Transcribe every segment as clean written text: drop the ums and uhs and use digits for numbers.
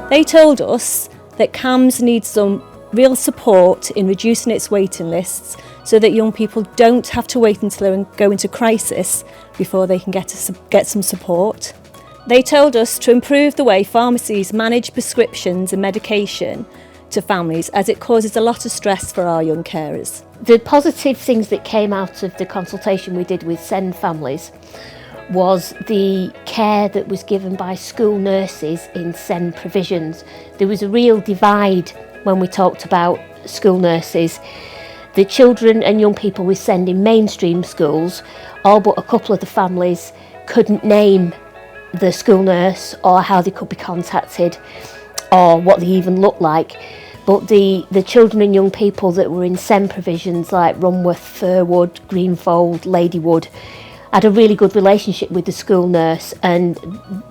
They told us that CAMHS needs some real support in reducing its waiting lists so that young people don't have to wait until they go into crisis before they can get some support. They told us to improve the way pharmacies manage prescriptions and medication to families, as it causes a lot of stress for our young carers. The positive things that came out of the consultation we did with SEND families was the care that was given by school nurses in SEND provisions. There was a real divide when we talked about school nurses. The children and young people with SEND in mainstream schools, all but a couple of the families couldn't name the school nurse or how they could be contacted or what they even looked like. But the children and young people that were in SEND provisions like Runworth, Firwood, Greenfold, Ladywood had a really good relationship with the school nurse, and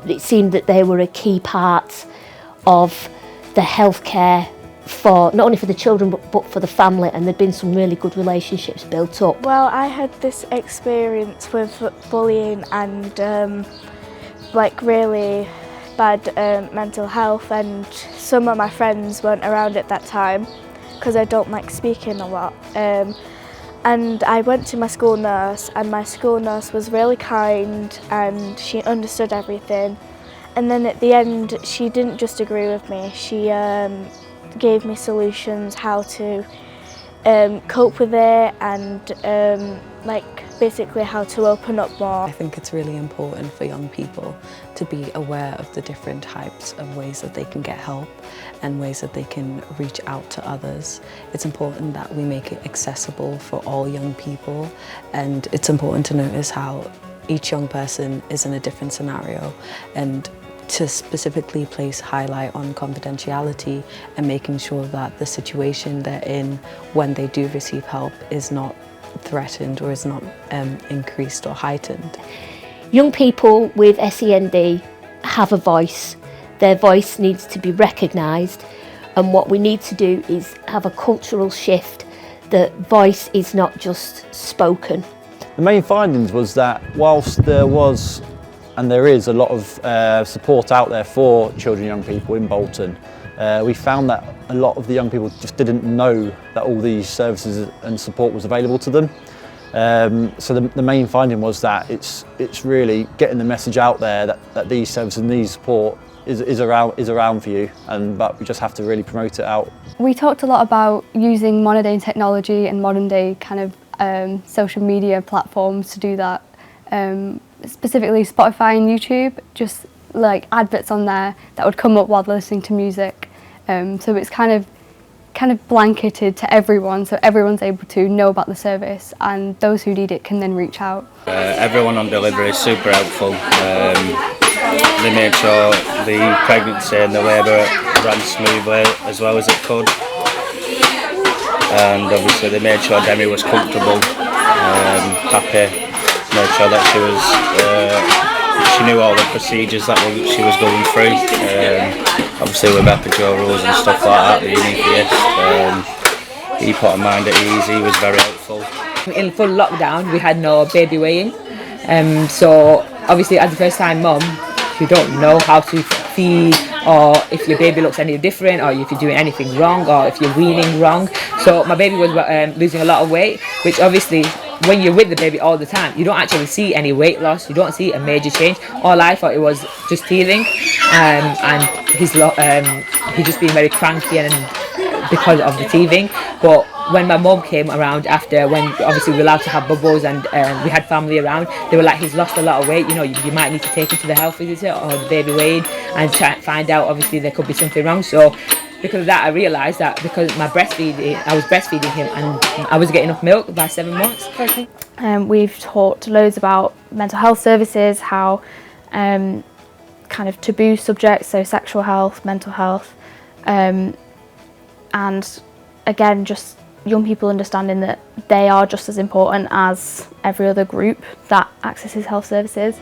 it seemed that they were a key part of the healthcare for not only for the children but for the family, and there'd been some really good relationships built up. Well, I had this experience with bullying and like really bad mental health, and some of my friends weren't around at that time because I don't like speaking a lot. And I went to my school nurse, and my school nurse was really kind and she understood everything. And then at the end, she didn't just agree with me, she gave me solutions how to cope with it and like basically how to open up more. I think it's really important for young people to be aware of the different types of ways that they can get help and ways that they can reach out to others. It's important that we make it accessible for all young people, and it's important to notice how each young person is in a different scenario, and to specifically place highlight on confidentiality and making sure that the situation they're in when they do receive help is not threatened or is not increased or heightened. Young people with SEND have a voice. Their voice needs to be recognised, and what we need to do is have a cultural shift that voice is not just spoken. The main findings was that whilst there was and there is a lot of support out there for children and young people in Bolton, we found that a lot of the young people just didn't know that all these services and support was available to them. So the main finding was that it's really getting the message out there that these services and these support is around for you, but we just have to really promote it out. We talked a lot about using modern day technology and modern day kind of social media platforms to do that. Specifically Spotify and YouTube, just like adverts on there that would come up while they're listening to music. So it's kind of blanketed to everyone, so everyone's able to know about the service, and those who need it can then reach out. Everyone on delivery is super helpful. They made sure the pregnancy and the labour ran smoothly as well as it could, and obviously they made sure Demi was comfortable, happy. Made sure that she knew all the procedures that she was going through. Obviously with epidurals and stuff like that you need for this. He put her mind at ease, he was very helpful. In full lockdown we had no baby weighing, so obviously as a first time mum you don't know how to feed, or if your baby looks any different, or if you're doing anything wrong, or if you're weaning wrong. So my baby was losing a lot of weight, which obviously when you're with the baby all the time, you don't actually see any weight loss, you don't see a major change. All I thought it was just teething, and he's just been very cranky and because of the teething. But when my mum came around after, when obviously we were allowed to have bubbles and we had family around, they were like, he's lost a lot of weight, you know, you might need to take him to the health visitor or the baby weighing and try and find out, obviously there could be something wrong. So because of that I realised that because I was breastfeeding him and I was getting enough milk by 7 months. We've talked loads about mental health services, how kind of taboo subjects, so sexual health, mental health, and again just young people understanding that they are just as important as every other group that accesses health services.